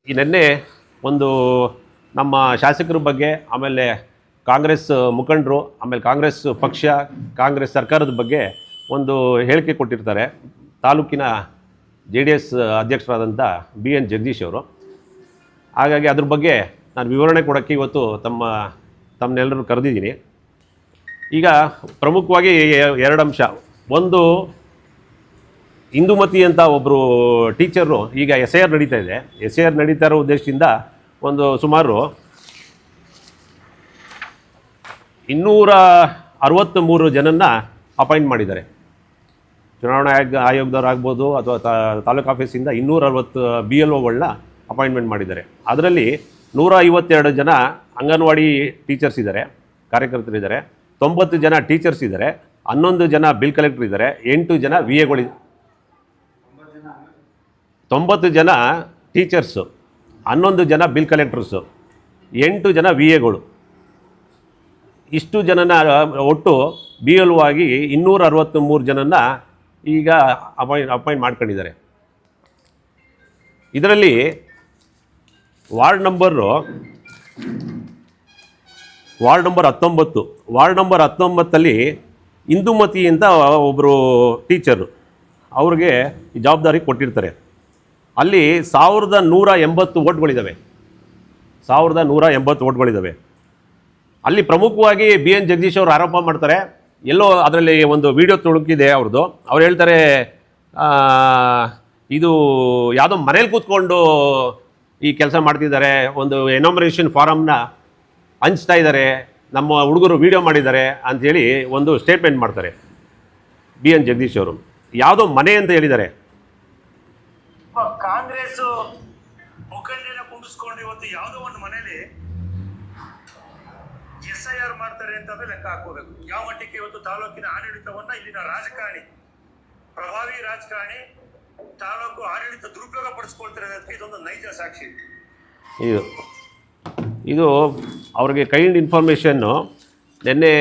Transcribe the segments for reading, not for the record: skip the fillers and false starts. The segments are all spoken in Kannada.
ಈ ನಿನ್ನೆ ಒಂದು ನಮ್ಮ ಶಾಸಕರ ಬಗ್ಗೆ, ಆಮೇಲೆ ಕಾಂಗ್ರೆಸ್ ಮುಖಂಡರು, ಆಮೇಲೆ ಕಾಂಗ್ರೆಸ್ ಪಕ್ಷ, ಕಾಂಗ್ರೆಸ್ ಸರ್ಕಾರದ ಬಗ್ಗೆ ಒಂದು ಹೇಳಿಕೆ ಕೊಟ್ಟಿರ್ತಾರೆ ತಾಲೂಕಿನ JDS ಅಧ್ಯಕ್ಷರಾದಂಥ BN ಜಗದೀಶ್ ಅವರು. ಹಾಗಾಗಿ ಅದ್ರ ಬಗ್ಗೆ ನಾನು ವಿವರಣೆ ಕೊಡೋಕ್ಕೆ ಇವತ್ತು ತಮ್ಮನ್ನೆಲ್ಲರೂ ಕರೆದಿದ್ದೀನಿ. ಈಗ ಪ್ರಮುಖವಾಗಿ ಎರಡು ಅಂಶ. ಒಂದು, ಇಂದುಮತಿ ಅಂತ ಒಬ್ಬರು ಟೀಚರು ಈಗ SIR ನಡೀತಾ ಇದೆ. SIR ನಡೀತಾ ಇರೋ ಉದ್ದೇಶದಿಂದ ಒಂದು ಸುಮಾರು 263 ಜನನ್ನ ಅಪಾಯಿಂಟ್ ಮಾಡಿದ್ದಾರೆ. ಚುನಾವಣಾ ಆಯೋಗದವರಾಗ್ಬೋದು ಅಥವಾ ತಾಲೂಕು ಆಫೀಸಿಂದ 260 BLOಗಳನ್ನ ಅಪಾಯಿಂಟ್ಮೆಂಟ್ ಮಾಡಿದ್ದಾರೆ. ಅದರಲ್ಲಿ 152 ಜನ ಅಂಗನವಾಡಿ ಟೀಚರ್ಸ್ ಇದ್ದಾರೆ, ಕಾರ್ಯಕರ್ತರಿದ್ದಾರೆ, 90 ಜನ ಟೀಚರ್ಸ್ ಇದ್ದಾರೆ, 11 ಜನ ಬಿಲ್ ಕಲೆಕ್ಟರ್ ಇದ್ದಾರೆ, 8 ಜನ VAಗಳು, 90 ಜನ ಟೀಚರ್ಸು, 11 ಜನ ಬಿಲ್ ಕಲೆಕ್ಟರ್ಸು, 8 ಜನ VAಗಳು. ಇಷ್ಟು ಜನನ ಒಟ್ಟು BLO ಆಗಿ 263 ಜನನ್ನ ಈಗ ಅಪಾಯಿಂಟ್ ಮಾಡ್ಕೊಂಡಿದ್ದಾರೆ. ಇದರಲ್ಲಿ ವಾರ್ಡ್ ನಂಬರ್ 19, ವಾರ್ಡ್ ನಂಬರ್ 19ಅಲ್ಲಿ ಇಂದುಮತಿ ಅಂತ ಒಬ್ಬರು ಟೀಚರು, ಅವ್ರಿಗೆ ಈ ಜವಾಬ್ದಾರಿ ಕೊಟ್ಟಿರ್ತಾರೆ. ಅಲ್ಲಿ 1180 ಓಟ್ಗಳಿದ್ದಾವೆ. 1180 ಓಟ್ಗಳಿದ್ದಾವೆ. ಅಲ್ಲಿ ಪ್ರಮುಖವಾಗಿ BN ಜಗದೀಶ್ ಅವರು ಆರೋಪ ಮಾಡ್ತಾರೆ. ಎಲ್ಲೋ ಅದರಲ್ಲಿ ಒಂದು ವಿಡಿಯೋ ತುಣುಕಿದೆ ಅವ್ರದ್ದು. ಅವ್ರು ಹೇಳ್ತಾರೆ, ಇದು ಯಾವುದೋ ಮನೇಲಿ ಕೂತ್ಕೊಂಡು ಈ ಕೆಲಸ ಮಾಡ್ತಿದ್ದಾರೆ, ಒಂದು ಎನಾಮಿನೇಷನ್ ಫಾರಮ್ನ ಹಂಚ್ತಾ ಇದ್ದಾರೆ, ನಮ್ಮ ಹುಡುಗರು ವಿಡಿಯೋ ಮಾಡಿದ್ದಾರೆ ಅಂಥೇಳಿ ಒಂದು ಸ್ಟೇಟ್ಮೆಂಟ್ ಮಾಡ್ತಾರೆ BN ಜಗದೀಶ್ ಅವರು. ಯಾವುದೋ ಮನೆ ಅಂತ ಹೇಳಿದ್ದಾರೆ. ಕಾಂಗ್ರೆಸ್ ಮುಖಂಡನ ಕುಂಡಿಸ್ಕೊಂಡು ಇವತ್ತು ಯಾವುದೋ ಒಂದು ಮನೇಲಿ SIR ಮಾಡ್ತಾರೆ ಅಂತಂದ್ರೆ ಲೆಕ್ಕ ಹಾಕೋಬೇಕು. ಯಾವ ಮಟ್ಟಕ್ಕೆ ಇವತ್ತು ತಾಲೂಕಿನ ಆಡಳಿತವನ್ನ ಇಲ್ಲಿನ ರಾಜಕಾರಣಿ, ಪ್ರಭಾವಿ ರಾಜಕಾರಣಿ ತಾಲೂಕು ಆಡಳಿತ ದುರುಪಯೋಗ ಪಡಿಸ್ಕೊಳ್ತಾರೆ ಅದಕ್ಕೆ ಇದೊಂದು ನೈಜ ಸಾಕ್ಷಿ. ಇದು ಅವ್ರಿಗೆ ಕೈಂಡ್ ಇನ್ಫಾರ್ಮೇಷನ್ನು. ನಿನ್ನೆ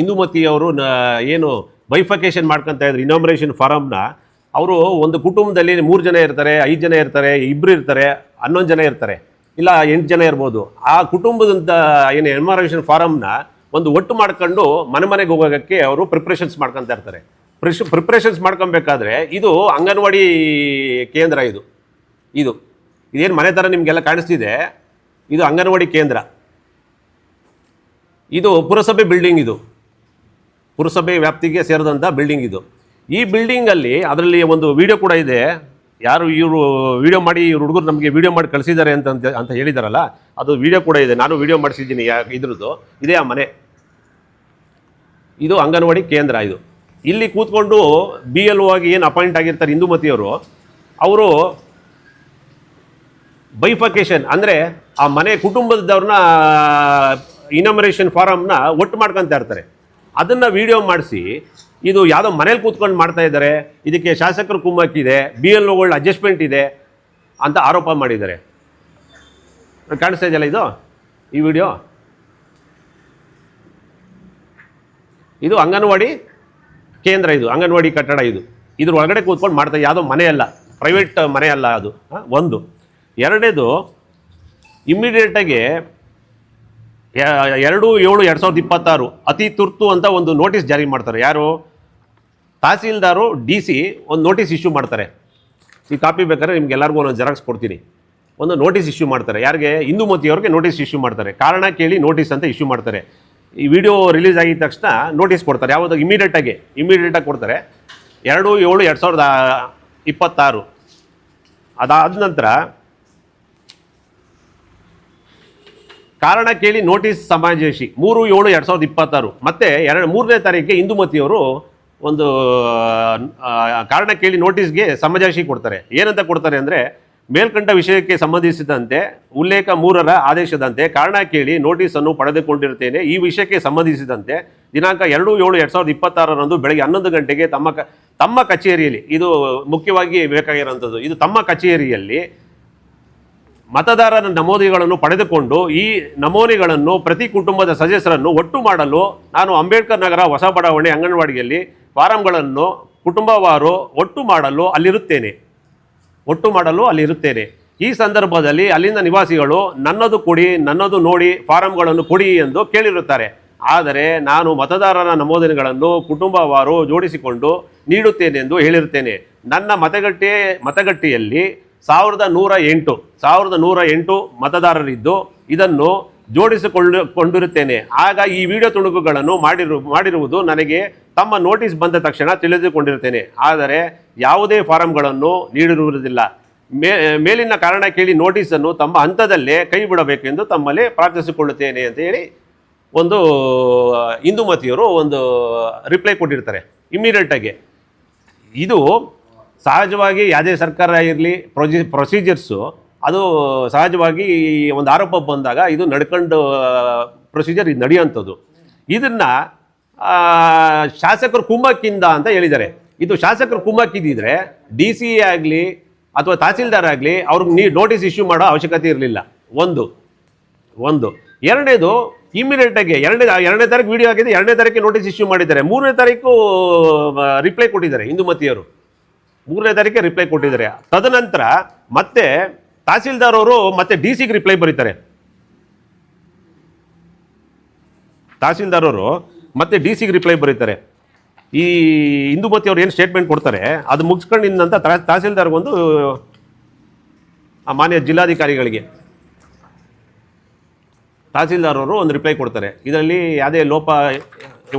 ಇಂದುಮತಿ ಅವರು ಏನು ಬೈಫಿಕೇಷನ್ ಮಾಡ್ಕೊತಾ ಇದ್ರು ಇನಾಮಿನೇಷನ್ ಫಾರಮ್ನ, ಅವರು ಒಂದು ಕುಟುಂಬದಲ್ಲಿ 3 ಜನ ಇರ್ತಾರೆ, 5 ಜನ ಇರ್ತಾರೆ, 2 ಇರ್ತಾರೆ, 11 ಜನ ಇರ್ತಾರೆ, ಇಲ್ಲ 8 ಜನ ಇರ್ಬೋದು. ಆ ಕುಟುಂಬದಂಥ ಏನು ಎನಾಮಿನೇಷನ್ ಫಾರಮ್ನ ಒಂದು ಒಟ್ಟು ಮಾಡ್ಕೊಂಡು ಮನೆಗೆ ಹೋಗೋಕ್ಕೆ ಅವರು ಪ್ರಿಪ್ರೇಷನ್ಸ್ ಮಾಡ್ಕೊತಾ ಇರ್ತಾರೆ. ಪ್ರಿಪ್ರೇಷನ್ಸ್ ಮಾಡ್ಕೊಬೇಕಾದ್ರೆ ಇದು ಅಂಗನವಾಡಿ ಕೇಂದ್ರ, ಇದೇನು ಮನೆ ಥರ ನಿಮಗೆಲ್ಲ ಕಾಣಿಸ್ತಿದೆ, ಇದು ಅಂಗನವಾಡಿ ಕೇಂದ್ರ. ಇದು ಪುರಸಭೆ ಬಿಲ್ಡಿಂಗ್, ಇದು ಪುರಸಭೆ ವ್ಯಾಪ್ತಿಗೆ ಸೇರಿದಂಥ ಬಿಲ್ಡಿಂಗ್ ಇದು. ಈ ಬಿಲ್ಡಿಂಗಲ್ಲಿ ಅದರಲ್ಲಿ ಒಂದು ವಿಡಿಯೋ ಕೂಡ ಇದೆ. ಯಾರು ಇವರು ವಿಡಿಯೋ ಮಾಡಿ, ಇವ್ರು ಹುಡುಗರು ನಮಗೆ ವಿಡಿಯೋ ಮಾಡಿ ಕಳಿಸಿದ್ದಾರೆ ಅಂತ ಹೇಳಿದಾರಲ್ಲ, ಅದು ವಿಡಿಯೋ ಕೂಡ ಇದೆ. ನಾನು ವಿಡಿಯೋ ಮಾಡಿಸಿದ್ದೀನಿ ಇದ್ರದ್ದು. ಇದೇ ಆ ಮನೆ, ಇದು ಅಂಗನವಾಡಿ ಕೇಂದ್ರ. ಇದು ಇಲ್ಲಿ ಕೂತ್ಕೊಂಡು BLO ಆಗಿ ಏನು ಅಪಾಯಿಂಟ್ ಆಗಿರ್ತಾರೆ ಇಂದುಮತಿಯವರು, ಅವರು ಬೈಫಿಕೇಷನ್ ಅಂದರೆ ಆ ಮನೆ ಕುಟುಂಬದವ್ರನ್ನ ಇನಾಮಿನೇಷನ್ ಫಾರಮ್ನ ಒಟ್ಟು ಮಾಡ್ಕೊತಾ ಇರ್ತಾರೆ. ಅದನ್ನು ವಿಡಿಯೋ ಮಾಡಿಸಿ ಇದು ಯಾವುದೋ ಮನೇಲಿ ಕೂತ್ಕೊಂಡು ಮಾಡ್ತಾ ಇದ್ದಾರೆ, ಇದಕ್ಕೆ ಶಾಸಕರ ಕುಮ್ಮಕ್ಕಿದೆ, BLOಗಳ ಅಡ್ಜಸ್ಟ್ಮೆಂಟ್ ಇದೆ ಅಂತ ಆರೋಪ ಮಾಡಿದ್ದಾರೆ. ಕಾಣಿಸ್ತಾ ಇದೆಯಲ್ಲ ಇದು, ಈ ವಿಡಿಯೋ. ಇದು ಅಂಗನವಾಡಿ ಕೇಂದ್ರ, ಇದು ಅಂಗನವಾಡಿ ಕಟ್ಟಡ. ಇದ್ರ ಒಳಗಡೆ ಕೂತ್ಕೊಂಡು ಮಾಡ್ತಾ, ಯಾವುದೋ ಮನೆ ಅಲ್ಲ, ಪ್ರೈವೇಟ್ ಮನೆ ಅಲ್ಲ ಅದು. ಒಂದು. ಎರಡನೇದು, ಇಮ್ಮಿಡಿಯೇಟಾಗಿ 2/7/2026 ಅತಿ ತುರ್ತು ಅಂತ ಒಂದು ನೋಟಿಸ್ ಜಾರಿ ಮಾಡ್ತಾರೆ. ಯಾರು? ತಹಸೀಲ್ದಾರು, DC ಒಂದು ನೋಟಿಸ್ ಇಶ್ಯೂ ಮಾಡ್ತಾರೆ. ಈ ಕಾಪಿ ಬೇಕಾದ್ರೆ ನಿಮ್ಗೆಲ್ಲರಿಗೂ ಒಂದು ಜೆರಾಕ್ಸ್ ಕೊಡ್ತೀನಿ. ಒಂದು ನೋಟಿಸ್ ಇಶ್ಯೂ ಮಾಡ್ತಾರೆ. ಯಾರಿಗೆ? ಇಂದುಮತಿಯವ್ರಿಗೆ ನೋಟಿಸ್ ಇಶ್ಯೂ ಮಾಡ್ತಾರೆ. ಕಾರಣ ಕೇಳಿ ನೋಟಿಸ್ ಅಂತ ಇಶ್ಯೂ ಮಾಡ್ತಾರೆ. ಈ ವಿಡಿಯೋ ರಿಲೀಸ್ ಆಗಿದ ತಕ್ಷಣ ನೋಟಿಸ್ ಕೊಡ್ತಾರೆ. ಯಾವುದು? ಇಮಿಡಿಯೇಟಾಗಿ ಕೊಡ್ತಾರೆ. 2/7/2026. ಅದಾದ ನಂತರ ಕಾರಣ ಕೇಳಿ ನೋಟಿಸ್ ಸಮಜಾಯಿಷಿ 3/7/2026. ಮತ್ತು 3ನೇ ತಾರೀಕಿಗೆ ಇಂದುಮತಿಯವರು ಒಂದು ಕಾರಣ ಕೇಳಿ ನೋಟಿಸ್ಗೆ ಸಮಜಾಯಿಷಿ ಕೊಡ್ತಾರೆ. ಏನಂತ ಕೊಡ್ತಾರೆ ಅಂದರೆ, ಮೇಲ್ಕಂಡ ವಿಷಯಕ್ಕೆ ಸಂಬಂಧಿಸಿದಂತೆ ಉಲ್ಲೇಖ 3ರ ಆದೇಶದಂತೆ ಕಾರಣ ಕೇಳಿ ನೋಟಿಸನ್ನು ಪಡೆದುಕೊಂಡಿರುತ್ತೇನೆ. ಈ ವಿಷಯಕ್ಕೆ ಸಂಬಂಧಿಸಿದಂತೆ ದಿನಾಂಕ 2/7/2026 ಬೆಳಗ್ಗೆ 11 ಗಂಟೆಗೆ ತಮ್ಮ ಕಚೇರಿಯಲ್ಲಿ, ಇದು ಮುಖ್ಯವಾಗಿ ಬೇಕಾಗಿರೋಂಥದ್ದು, ಇದು ತಮ್ಮ ಕಚೇರಿಯಲ್ಲಿ ಮತದಾರರ ನಮೂನೆಗಳನ್ನು ಪಡೆದುಕೊಂಡು ಈ ನಮೂನೆಗಳನ್ನು ಪ್ರತಿ ಕುಟುಂಬದ ಸದಸ್ಯರನ್ನು ಒಟ್ಟು ಮಾಡಲು ನಾನು ಅಂಬೇಡ್ಕರ್ ನಗರ ಹೊಸ ಬಡಾವಣೆ ಅಂಗನವಾಡಿಯಲ್ಲಿ ಫಾರಂಗಳನ್ನು ಕುಟುಂಬವಾರು ಒಟ್ಟು ಮಾಡಲು ಅಲ್ಲಿರುತ್ತೇನೆ. ಈ ಸಂದರ್ಭದಲ್ಲಿ ಅಲ್ಲಿನ ನಿವಾಸಿಗಳು ನನ್ನದು ಕೊಡಿ, ನನ್ನದು ನೋಡಿ, ಫಾರಂಗಳನ್ನು ಕೊಡಿ ಎಂದು ಕೇಳಿರುತ್ತಾರೆ. ಆದರೆ ನಾನು ಮತದಾರರ ನಮೂದನೆಗಳನ್ನು ಕುಟುಂಬವಾರು ಜೋಡಿಸಿಕೊಂಡು ನೀಡುತ್ತೇನೆಂದು ಹೇಳಿರುತ್ತೇನೆ. ನನ್ನ ಮತಗಟ್ಟೆಯಲ್ಲಿ 1108 ಮತದಾರರಿದ್ದು ಇದನ್ನು ಜೋಡಿಸಿಕೊಂಡಿರುತ್ತೇನೆ. ಆಗ ಈ ವಿಡಿಯೋ ತುಣುಕುಗಳನ್ನು ಮಾಡಿರುವುದು ನನಗೆ ತಮ್ಮ ನೋಟಿಸ್ ಬಂದ ತಕ್ಷಣ ತಿಳಿದುಕೊಂಡಿರುತ್ತೇನೆ. ಆದರೆ ಯಾವುದೇ ಫಾರಂಗಳನ್ನು ನೀಡಿರುವುದಿಲ್ಲ. ಮೇಲಿನ ಕಾರಣ ಕೇಳಿ ನೋಟಿಸನ್ನು ತಮ್ಮ ಹಂತದಲ್ಲೇ ಕೈ ಬಿಡಬೇಕೆಂದು ತಮ್ಮಲ್ಲಿ ಪ್ರಾರ್ಥಿಸಿಕೊಳ್ಳುತ್ತೇನೆ ಅಂತ ಹೇಳಿ ಒಂದು ಇಂದುಮತಿಯವರು ಒಂದು ರಿಪ್ಲೈ ಕೊಟ್ಟಿರ್ತಾರೆ ಇಮ್ಮಿಡಿಯೇಟಾಗಿ. ಇದು ಸಹಜವಾಗಿ ಯಾವುದೇ ಸರ್ಕಾರ ಇರಲಿ ಪ್ರೊಸೀಜರ್ಸು ಅದು ಸಹಜವಾಗಿ ಒಂದು ಆರೋಪ ಬಂದಾಗ ಇದು ನಡ್ಕೊಂಡು ಪ್ರೊಸೀಜರ್ ಇದು ನಡೆಯುವಂಥದ್ದು. ಇದನ್ನು ಶಾಸಕರು ಕುಮ್ಮಕ್ಕಿಂದ ಅಂತ ಹೇಳಿದ್ದಾರೆ. ಇದು ಶಾಸಕರು ಕುಮ್ಮಕ್ಕಿದ್ದಿದ್ರೆ DC ಆಗಲಿ ಅಥವಾ ತಹಸೀಲ್ದಾರ್ ಆಗಲಿ ಅವ್ರಿಗೆ ನೋಟಿಸ್ ಇಶ್ಯೂ ಮಾಡೋ ಅವಶ್ಯಕತೆ ಇರಲಿಲ್ಲ. ಒಂದು ಎರಡನೇದು ಇಮ್ಮಿಡಿಯೇಟಾಗಿ ಎರಡನೇ ತಾರೀಕು ವಿಡಿಯೋ ಆಗಿದೆ, 2ನೇ ತಾರೀಕು ನೋಟಿಸ್ ಇಶ್ಯೂ ಮಾಡಿದ್ದಾರೆ, 3ನೇ ತಾರೀಕು ರಿಪ್ಲೈ ಕೊಟ್ಟಿದ್ದಾರೆ. ಇಂದುಮತಿಯವರು 3ನೇ ತಾರೀಕೆ ರಿಪ್ಲೈ ಕೊಟ್ಟಿದ್ದಾರೆ. ತದನಂತರ ಮತ್ತೆ ತಹಸೀಲ್ದಾರ್ ಅವರು ಮತ್ತೆ DC ರಿಪ್ಲೈ ಬರೀತಾರೆ. ತಹಸೀಲ್ದಾರ್ ಅವರು ಮತ್ತೆ DC ರಿಪ್ಲೈ ಬರೀತಾರೆ. ಈ ಇಂದುಮತಿ ಅವ್ರು ಏನು ಸ್ಟೇಟ್ಮೆಂಟ್ ಕೊಡ್ತಾರೆ ಅದು ಮುಗಿಸ್ಕೊಂಡಿದ್ದಂತ ತಹಸೀಲ್ದಾರ್ಗೊಂದು ಮಾನ್ಯ ಜಿಲ್ಲಾಧಿಕಾರಿಗಳಿಗೆ ತಹಸೀಲ್ದಾರ್ ಅವರು ಒಂದು ರಿಪ್ಲೈ ಕೊಡ್ತಾರೆ. ಇದರಲ್ಲಿ ಯಾವುದೇ ಲೋಪ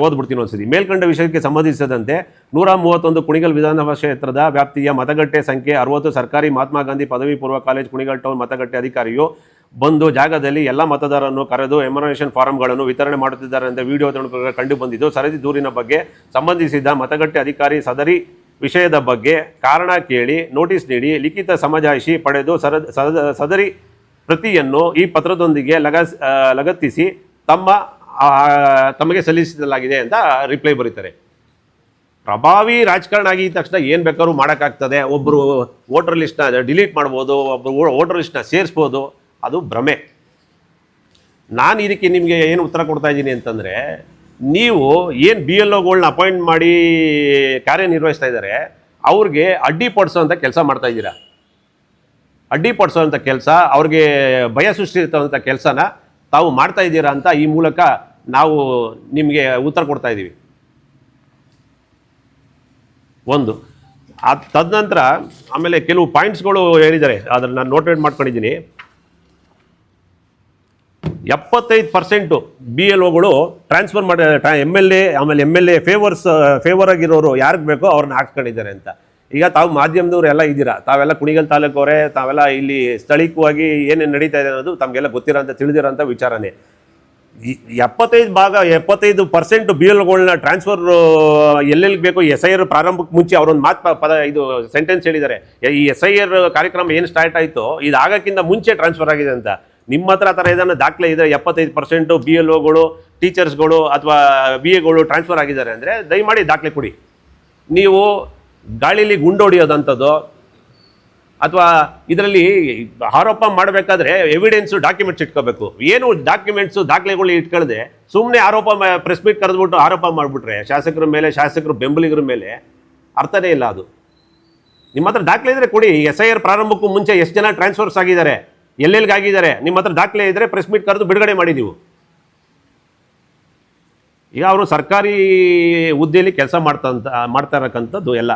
ಓದ್ಬಿಡ್ತೀನಿ ಒಂದ್ಸರಿ. ಮೇಲ್ಕಂಡ ವಿಷಯಕ್ಕೆ ಸಂಬಂಧಿಸಿದಂತೆ 131 ಕುಣಿಗಲ್ ವಿಧಾನಸಭಾ ಕ್ಷೇತ್ರದ ವ್ಯಾಪ್ತಿಯ ಮತಗಟ್ಟೆ ಸಂಖ್ಯೆ 60 ಸರ್ಕಾರಿ ಮಹಾತ್ಮ ಗಾಂಧಿ ಪದವಿ ಪೂರ್ವ ಕಾಲೇಜ್ ಕುಣಿಗಲ್ ಟೌನ್ ಮತಗಟ್ಟೆ ಅಧಿಕಾರಿಯು ಬಂದು ಜಾಗದಲ್ಲಿ ಎಲ್ಲ ಮತದಾರರನ್ನು ಕರೆದು ಎಮರ್ನೇಷನ್ ಫಾರಂಗಳನ್ನು ವಿತರಣೆ ಮಾಡುತ್ತಿದ್ದಾರೆ ಅಂತ ವಿಡಿಯೋ ತುಣುಕುಗಳು ಕಂಡು ಬಂದಿದ್ದು, ಸರದಿ ದೂರಿನ ಬಗ್ಗೆ ಸಂಬಂಧಿಸಿದ ಮತಗಟ್ಟೆ ಅಧಿಕಾರಿ ಸದರಿ ವಿಷಯದ ಬಗ್ಗೆ ಕಾರಣ ಕೇಳಿ ನೋಟಿಸ್ ನೀಡಿ ಲಿಖಿತ ಸಮಜಾಯಿಷಿ ಪಡೆದು ಸದರಿ ಪ್ರತಿಯನ್ನು ಈ ಪತ್ರದೊಂದಿಗೆ ಲಗತ್ತಿಸಿ ತಮಗೆ ಸಲ್ಲಿಸಲಾಗಿದೆ ಅಂತ ರಿಪ್ಲೈ ಬರೀತಾರೆ. ಪ್ರಭಾವಿ ರಾಜಕಾರಣ ಆಗಿದ ತಕ್ಷಣ ಏನು ಬೇಕಾದ್ರೂ ಮಾಡೋಕ್ಕಾಗ್ತದೆ. ಒಬ್ಬರು ವೋಟರ್ ಲಿಸ್ಟ್ನ ಡಿಲೀಟ್ ಮಾಡ್ಬೋದು, ಒಬ್ಬರು ವೋಟರ್ ಲಿಸ್ಟ್ನ ಸೇರಿಸ್ಬೋದು, ಅದು ಭ್ರಮೆ. ನಾನು ಇದಕ್ಕೆ ನಿಮಗೆ ಏನು ಉತ್ತರ ಕೊಡ್ತಾ ಇದ್ದೀನಿ ಅಂತಂದರೆ, ನೀವು ಏನು BLOಗಳನ್ನ ಅಪಾಯಿಂಟ್ ಮಾಡಿ ಕಾರ್ಯನಿರ್ವಹಿಸ್ತಾ ಇದ್ದಾರೆ ಅವ್ರಿಗೆ ಅಡ್ಡಿಪಡಿಸೋಂಥ ಕೆಲಸ ಮಾಡ್ತಾ ಇದ್ದೀರಾ. ಅಡ್ಡಿಪಡಿಸೋಂಥ ಕೆಲಸ, ಅವ್ರಿಗೆ ಭಯ ಸೃಷ್ಟಿಸುವಂಥ ಕೆಲಸನ ತಾವು ಮಾಡ್ತಾ ಇದ್ದೀರಾ ಅಂತ ಈ ಮೂಲಕ ನಾವು ನಿಮಗೆ ಉತ್ತರ ಕೊಡ್ತಾ ಇದ್ದೀವಿ. ಒಂದು ತದನಂತರ ಆಮೇಲೆ ಕೆಲವು ಪಾಯಿಂಟ್ಸ್ಗಳು ಹೇಳಿದ್ದಾರೆ, ಅದನ್ನು ನಾನು ನೋಟೇಟ್ ಮಾಡ್ಕೊಂಡಿದ್ದೀನಿ. 75% BLOಗಳು ಟ್ರಾನ್ಸ್ಫರ್ ಮಾಡಿ MLA ಆಮೇಲೆ MLA ಫೇವರ್ ಆಗಿರೋರು ಯಾರಿಗೆ ಬೇಕೋ ಅವ್ರನ್ನ ಹಾಕ್ಸ್ಕೊಂಡಿದ್ದಾರೆ ಅಂತ. ಈಗ ತಾವು ಮಾಧ್ಯಮದವ್ರು ಎಲ್ಲ ಇದ್ದೀರಾ, ತಾವೆಲ್ಲ ಕುಣಿಗಲ್ ತಾಲೂಕವರೇ, ತಾವೆಲ್ಲ ಇಲ್ಲಿ ಸ್ಥಳೀಯವಾಗಿ ಏನೇನು ನಡೀತಾ ಇದೆ ಅನ್ನೋದು ತಮಗೆಲ್ಲ ಗೊತ್ತಿರೋಂಥ ತಿಳಿದಿರೋಂಥ ವಿಚಾರನೇ. 75% BLOಗಳನ್ನ ಟ್ರಾನ್ಸ್ಫರ್ ಎಲ್ಲೆಲ್ಲಿಗೆ ಬೇಕು SIR ಪ್ರಾರಂಭಕ್ಕೆ ಮುಂಚೆ ಅವರೊಂದು ಇದು ಸೆಂಟೆನ್ಸ್ ಹೇಳಿದ್ದಾರೆ. ಈ SIR ಕಾರ್ಯಕ್ರಮ ಏನು ಸ್ಟಾರ್ಟ್ ಆಯಿತು ಇದು ಆಗೋಕ್ಕಿಂತ ಮುಂಚೆ ಟ್ರಾನ್ಸ್ಫರ್ ಆಗಿದೆ ಅಂತ. ನಿಮ್ಮ ಹತ್ರ ಆ ಥರ ಏನಾದ್ರು ದಾಖಲೆ ಇದೆ 75% BLOಗಳು ಟೀಚರ್ಸ್ಗಳು ಅಥವಾ BAಗಳು ಟ್ರಾನ್ಸ್ಫರ್ ಆಗಿದ್ದಾರೆ ಅಂದರೆ ದಯಮಾಡಿ ದಾಖಲೆ ಕೊಡಿ. ನೀವು ಗಾಳಿಲಿ ಗುಂಡೊಡಿಯೋದಂಥದ್ದು ಅಥವಾ ಇದರಲ್ಲಿ ಆರೋಪ ಮಾಡಬೇಕಾದ್ರೆ ಎವಿಡೆನ್ಸು ಡಾಕ್ಯುಮೆಂಟ್ಸ್ ಇಟ್ಕೋಬೇಕು. ಏನು ದಾಖಲೆಗಳು ಇಟ್ಕೊಳ್ಳದೆ ಸುಮ್ಮನೆ ಪ್ರೆಸ್ ಮೀಟ್ ಕರೆದ್ಬಿಟ್ಟು ಆರೋಪ ಮಾಡಿಬಿಟ್ರೆ ಶಾಸಕರ ಮೇಲೆ, ಶಾಸಕರು ಬೆಂಬಲಿಗರ ಮೇಲೆ ಅರ್ಥನೇ ಇಲ್ಲ. ಅದು ನಿಮ್ಮ ಹತ್ರ ದಾಖಲೆ ಇದ್ದರೆ ಕೊಡಿ. SIR ಪ್ರಾರಂಭಕ್ಕೂ ಮುಂಚೆ ಎಷ್ಟು ಜನ ಟ್ರಾನ್ಸ್ಫರ್ಸ್ ಆಗಿದ್ದಾರೆ, ಎಲ್ಲೆಲ್ಲಿಗಾಗಿದ್ದಾರೆ, ನಿಮ್ಮ ಹತ್ರ ದಾಖಲೆ ಇದ್ದರೆ ಪ್ರೆಸ್ ಮೀಟ್ ಕರೆದು ಬಿಡುಗಡೆ ಮಾಡಿದ್ದೀವಿ. ಈಗ ಅವರು ಸರ್ಕಾರಿ ಹುದ್ದೆಯಲ್ಲಿ ಕೆಲಸ ಮಾಡ್ತಾ ಇರಕ್ಕಂಥದ್ದು ಎಲ್ಲ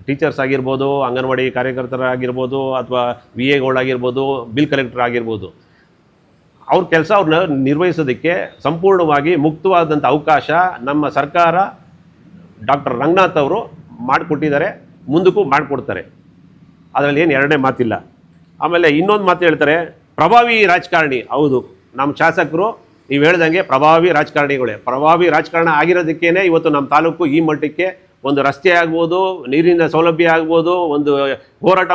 ಟೀಚರ್ಸ್ ಆಗಿರ್ಬೋದು, ಅಂಗನವಾಡಿ ಕಾರ್ಯಕರ್ತರಾಗಿರ್ಬೋದು, ಅಥವಾ VAಗಳಾಗಿರ್ಬೋದು, ಬಿಲ್ ಕಲೆಕ್ಟರ್ ಆಗಿರ್ಬೋದು, ಅವ್ರ ಕೆಲಸ ಅವ್ರನ್ನ ನಿರ್ವಹಿಸೋದಕ್ಕೆ ಸಂಪೂರ್ಣವಾಗಿ ಮುಕ್ತವಾದಂಥ ಅವಕಾಶ ನಮ್ಮ ಸರ್ಕಾರ ಡಾಕ್ಟರ್ ರಂಗನಾಥ್ ಅವರು ಮಾಡಿಕೊಟ್ಟಿದ್ದಾರೆ, ಮುಂದಕ್ಕೂ ಮಾಡಿಕೊಡ್ತಾರೆ. ಅದರಲ್ಲಿ ಏನು ಎರಡನೇ ಮಾತಿಲ್ಲ. ಆಮೇಲೆ ಇನ್ನೊಂದು ಮಾತು ಹೇಳ್ತಾರೆ, ಪ್ರಭಾವಿ ರಾಜಕಾರಣಿ. ಹೌದು, ನಮ್ಮ ಶಾಸಕರು ನೀವು ಹೇಳ್ದಂಗೆ ಪ್ರಭಾವಿ ರಾಜಕಾರಣಿಗಳೇ. ಪ್ರಭಾವಿ ರಾಜಕಾರಣ ಆಗಿರೋದಕ್ಕೇ ಇವತ್ತು ನಮ್ಮ ತಾಲೂಕು ಈ ಮಟ್ಟಕ್ಕೆ ಒಂದು ರಸ್ತೆ ಆಗ್ಬೋದು, ನೀರಿನ ಸೌಲಭ್ಯ ಆಗ್ಬೋದು, ಒಂದು ಹೋರಾಟ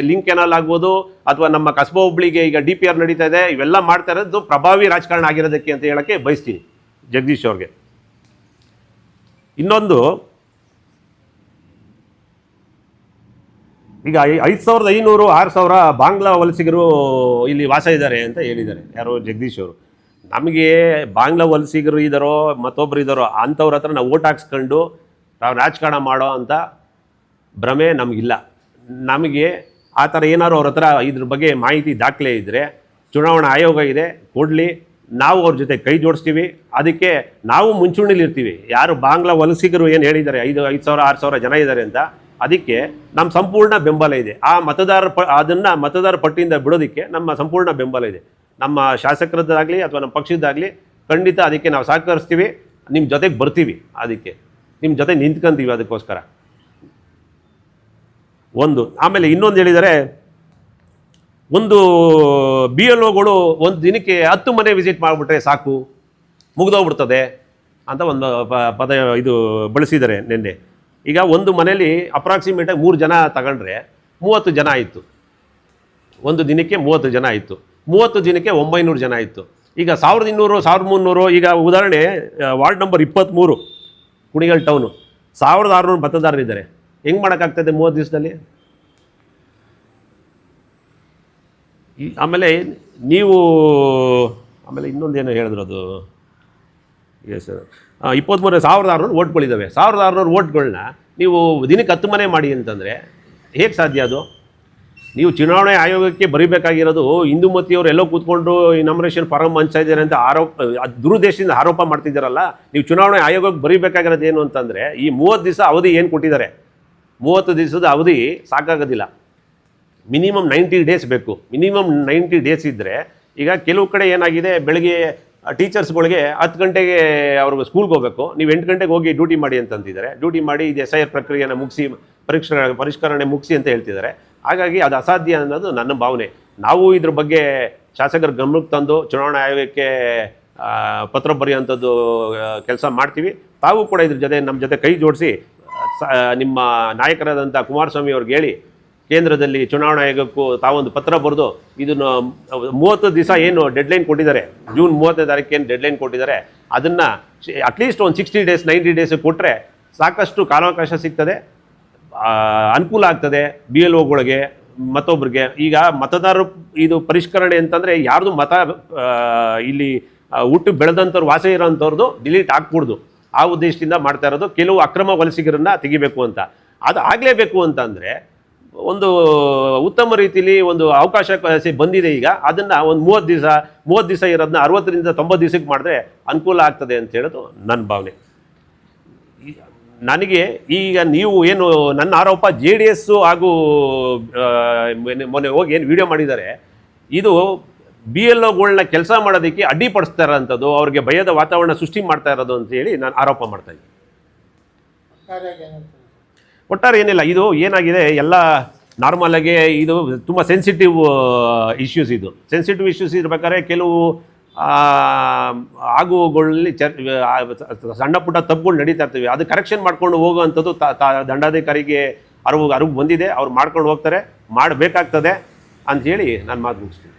ಲಿಂಕ್ ಕೆನಾಲ್ ಆಗ್ಬೋದು, ಅಥವಾ ನಮ್ಮ ಕಸಬಾ ಹುಬ್ಳಿಗೆ ಈಗ DPR ನಡೀತಾ ಇದೆ, ಇವೆಲ್ಲ ಮಾಡ್ತಾ ಇರೋದು ಪ್ರಭಾವಿ ರಾಜಕಾರಣ ಆಗಿರೋದಕ್ಕೆ ಅಂತ ಹೇಳೋಕ್ಕೆ ಬಯಸ್ತೀನಿ ಜಗದೀಶ್ ಅವ್ರಿಗೆ. ಇನ್ನೊಂದು, ಈಗ 5500 6000 ಬಾಂಗ್ಲಾ ವಲಸಿಗರು ಇಲ್ಲಿ ವಾಸ ಇದ್ದಾರೆ ಅಂತ ಹೇಳಿದ್ದಾರೆ ಯಾರೋ ಜಗದೀಶ್ ಅವರು. ನಮಗೆ ಬಾಂಗ್ಲಾ ವಲಸಿಗರು ಇದ್ದಾರೋ ಮತ್ತೊಬ್ಬರು ಇದ್ದಾರೋ ಅಂಥವ್ರ ಹತ್ರ ನಾವು ಓಟ್ ಹಾಕ್ಸ್ಕೊಂಡು ನಾವು ರಾಜಕಾರಣ ಮಾಡೋ ಅಂಥ ಭ್ರಮೆ ನಮಗಿಲ್ಲ. ನಮಗೆ ಆ ಥರ ಏನಾದ್ರು ಅವ್ರ ಹತ್ರ ಇದ್ರ ಬಗ್ಗೆ ಮಾಹಿತಿ ದಾಖಲೆ ಇದ್ದರೆ ಚುನಾವಣಾ ಆಯೋಗ ಇದೆ, ಕೊಡಲಿ, ನಾವು ಅವ್ರ ಜೊತೆ ಕೈ ಜೋಡಿಸ್ತೀವಿ. ಅದಕ್ಕೆ ನಾವು ಮುಂಚೂಣಿಲಿರ್ತೀವಿ. ಯಾರು ಬಾಂಗ್ಲಾ ವಲಸಿಗರು ಏನು ಹೇಳಿದ್ದಾರೆ 5,000 6,000 ಜನ ಇದ್ದಾರೆ ಅಂತ, ಅದಕ್ಕೆ ನಮ್ಮ ಸಂಪೂರ್ಣ ಬೆಂಬಲ ಇದೆ. ಆ ಅದನ್ನು ಮತದಾರ ಪಟ್ಟಿಯಿಂದ ಬಿಡೋದಕ್ಕೆ ನಮ್ಮ ಸಂಪೂರ್ಣ ಬೆಂಬಲ ಇದೆ. ನಮ್ಮ ಶಾಸಕರದ್ದಾಗಲಿ ಅಥವಾ ನಮ್ಮ ಪಕ್ಷದ್ದಾಗಲಿ ಖಂಡಿತ ಅದಕ್ಕೆ ನಾವು ಸಹಕರಿಸ್ತೀವಿ, ನಿಮ್ಮ ಜೊತೆಗೆ ಬರ್ತೀವಿ, ಅದಕ್ಕೆ ನಿಮ್ಮ ಜೊತೆ ನಿಂತ್ಕೊಂತೀವಿ. ಅದಕ್ಕೋಸ್ಕರ ಒಂದು. ಆಮೇಲೆ ಇನ್ನೊಂದು ಹೇಳಿದರೆ, ಒಂದು BLOಗಳು ಒಂದು ದಿನಕ್ಕೆ 10 ಮನೆ ವಿಸಿಟ್ ಮಾಡಿಬಿಟ್ರೆ ಸಾಕು, ಮುಗಿದೋಗ್ಬಿಡ್ತದೆ ಅಂತ ಒಂದು ಪದ ಇದು ಬಳಸಿದ್ದಾರೆ ನಿನ್ನೆ. ಈಗ ಒಂದು ಮನೇಲಿ ಅಪ್ರಾಕ್ಸಿಮೇಟಾಗಿ 3 ಜನ ತಗೊಂಡ್ರೆ 30 ಜನ ಆಯಿತು. ಒಂದು ದಿನಕ್ಕೆ 30 ಜನ ಆಯಿತು. 30 ದಿನಕ್ಕೆ 900 ಜನ ಆಯಿತು. ಈಗ 1200 1300. ಈಗ ಉದಾಹರಣೆ ವಾರ್ಡ್ ನಂಬರ್ 23 ಕುಣಿಗಲ್ ಟೌನು 1600 ಮತದಾರರಿದ್ದಾರೆ. ಹೆಂಗೆ ಮಾಡೋಕ್ಕಾಗ್ತದೆ 30 ದಿವಸದಲ್ಲಿ? ಆಮೇಲೆ ಇನ್ನೊಂದೇನು ಹೇಳಿದ್ರು, ಅದು ಎಸ್ 23,600 ಓಟ್ಗಳಿದ್ದಾವೆ. 1,600 ಓಟ್ಗಳನ್ನ ನೀವು ದಿನಕ್ಕೆ 10 ಮನೆ ಮಾಡಿ ಅಂತಂದರೆ ಹೇಗೆ ಸಾಧ್ಯ ಅದು? ನೀವು ಚುನಾವಣೆ ಆಯೋಗಕ್ಕೆ ಬರೀಬೇಕಾಗಿರೋದು ಇಂದುಮತಿಯವರು ಎಲ್ಲೋ ಕೂತ್ಕೊಂಡು ನಾಮಿನೇಷನ್ ಫಾರಮ್ ಹಂಚ್ತಾ ಇದ್ದಾರೆ ಅಂತ ದುರುದ್ದೇಶದಿಂದ ಆರೋಪ ಮಾಡ್ತಿದ್ದಾರಲ್ಲ. ನೀವು ಚುನಾವಣೆ ಆಯೋಗಕ್ಕೆ ಬರೀಬೇಕಾಗಿರೋದು ಏನು ಅಂತಂದರೆ, ಈ 30 ದಿವಸ ಅವಧಿ ಏನು ಕೊಟ್ಟಿದ್ದಾರೆ, 30 ದಿವಸದ ಅವಧಿ ಸಾಕಾಗೋದಿಲ್ಲ. ಮಿನಿಮಮ್ 90 ಡೇಸ್ ಬೇಕು. ಮಿನಿಮಮ್ 90 ಡೇಸ್ ಇದ್ದರೆ, ಈಗ ಕೆಲವು ಕಡೆ ಏನಾಗಿದೆ, ಬೆಳಗ್ಗೆ ಟೀಚರ್ಸ್ಗಳಿಗೆ 10 ಗಂಟೆಗೆ ಅವ್ರಿಗೆ ಸ್ಕೂಲ್ಗೆ ಹೋಗಬೇಕು, ನೀವು 8 ಗಂಟೆಗೆ ಹೋಗಿ ಡ್ಯೂಟಿ ಮಾಡಿ ಅಂತಂತಿದ್ದಾರೆ. ಡ್ಯೂಟಿ ಮಾಡಿ ಇದು SIR ಪ್ರಕ್ರಿಯೆಯನ್ನು ಮುಗಿಸಿ ಪರಿಷ್ಕರಣೆ ಮುಗಿಸಿ ಅಂತ ಹೇಳ್ತಿದ್ದಾರೆ. ಹಾಗಾಗಿ ಅದು ಅಸಾಧ್ಯ ಅನ್ನೋದು ನನ್ನ ಭಾವನೆ. ನಾವು ಇದ್ರ ಬಗ್ಗೆ ಶಾಸಕರ ಗಮನಕ್ಕೆ ತಂದು ಚುನಾವಣಾ ಆಯೋಗಕ್ಕೆ ಪತ್ರ ಬರೆಯುವಂಥದ್ದು ಕೆಲಸ ಮಾಡ್ತೀವಿ. ತಾವು ಕೂಡ ಇದ್ರ ಜೊತೆ ನಮ್ಮ ಜೊತೆ ಕೈ ಜೋಡಿಸಿ ನಿಮ್ಮ ನಾಯಕರಾದಂಥ ಕುಮಾರಸ್ವಾಮಿ ಅವ್ರಿಗೆ ಹೇಳಿ, ಕೇಂದ್ರದಲ್ಲಿ ಚುನಾವಣಾ ಆಯೋಗಕ್ಕೂ ತಾವೊಂದು ಪತ್ರ ಬರೆದು ಇದನ್ನು 30 ದಿವಸ ಏನು ಡೆಡ್ಲೈನ್ ಕೊಟ್ಟಿದ್ದಾರೆ, ಜೂನ್ 30ನೇ ತಾರೀಕು ಏನು ಡೆಡ್ಲೈನ್ ಕೊಟ್ಟಿದ್ದಾರೆ, ಅದನ್ನು ಅಟ್ಲೀಸ್ಟ್ ಒಂದು 60 ಡೇಸ್ 90 ಡೇಸ್ ಕೊಟ್ಟರೆ ಸಾಕಷ್ಟು ಕಾಲಾವಕಾಶ ಸಿಗ್ತದೆ, ಅನುಕೂಲ ಆಗ್ತದೆ BLOಗಳಿಗೆ ಮತ್ತೊಬ್ಬರಿಗೆ. ಈಗ ಮತದಾರರು ಇದು ಪರಿಷ್ಕರಣೆ ಅಂತಂದರೆ ಯಾರ್ದು ಮತ ಇಲ್ಲಿ ಹುಟ್ಟು ಬೆಳೆದಂಥವ್ರು ವಾಸ ಇರೋಂಥವ್ರದ್ದು ಡಿಲೀಟ್ ಆಗ್ಕೂಡ್ದು, ಆ ಉದ್ದೇಶದಿಂದ ಮಾಡ್ತಾ ಇರೋದು. ಕೆಲವು ಅಕ್ರಮ ವಲಸಿಗರನ್ನು ತೆಗಿಬೇಕು ಅಂತ. ಅದು ಆಗಲೇಬೇಕು ಅಂತಂದರೆ ಒಂದು ಉತ್ತಮ ರೀತಿಯಲ್ಲಿ ಒಂದು ಅವಕಾಶ ಬಂದಿದೆ. ಈಗ ಅದನ್ನು ಒಂದು 30 ದಿವಸ ಇರೋದನ್ನ 60ರಿಂದ 90 ದಿವಸಕ್ಕೆ ಮಾಡಿದ್ರೆ ಅನುಕೂಲ ಆಗ್ತದೆ ಅಂತ ಹೇಳೋದು ನನ್ನ ಭಾವನೆ. ನನಗೆ ಈಗ ನೀವು ಏನು ನನ್ನ ಆರೋಪ JDS ಹಾಗೂ ಮೊನ್ನೆ ಹೋಗಿ ಏನು ವಿಡಿಯೋ ಮಾಡಿದ್ದಾರೆ, ಇದು BLOಗಳನ್ನ ಕೆಲಸ ಮಾಡೋದಕ್ಕೆ ಅಡ್ಡಿಪಡಿಸ್ತಾ ಇರೋಂಥದ್ದು, ಅವ್ರಿಗೆ ಭಯದ ವಾತಾವರಣ ಸೃಷ್ಟಿ ಮಾಡ್ತಾ ಇರೋದು ಅಂತ ಹೇಳಿ ನಾನು ಆರೋಪ ಮಾಡ್ತಾ ಇದ್ದೀನಿ. ಒಟ್ಟಾರೆ ಏನಿಲ್ಲ, ಇದು ಏನಾಗಿದೆ, ಎಲ್ಲ ನಾರ್ಮಲಾಗಿ ಇದು ತುಂಬ ಸೆನ್ಸಿಟಿವ್ ಇಶ್ಯೂಸ್. ಇದು ಸೆನ್ಸಿಟಿವ್ ಇಶ್ಯೂಸ್ ಇರ್ಬೇಕಾದ್ರೆ ಕೆಲವು ಆಗುಗಳಲ್ಲಿ ಸಣ್ಣ ಪುಟ್ಟ ತಪ್ಪುಗಳು ನಡೀತಾ ಇರ್ತೀವಿ. ಅದು ಕರೆಕ್ಷನ್ ಮಾಡ್ಕೊಂಡು ಹೋಗುವಂಥದ್ದು ದಂಡಾಧಿಕಾರಿಗೆ ಅರಿವು ಬಂದಿದೆ. ಅವ್ರು ಮಾಡ್ಕೊಂಡು ಹೋಗ್ತಾರೆ, ಮಾಡಬೇಕಾಗ್ತದೆ ಅಂಥೇಳಿ ನಾನು ಮಾತು ಮುಗಿಸ್ತೀನಿ.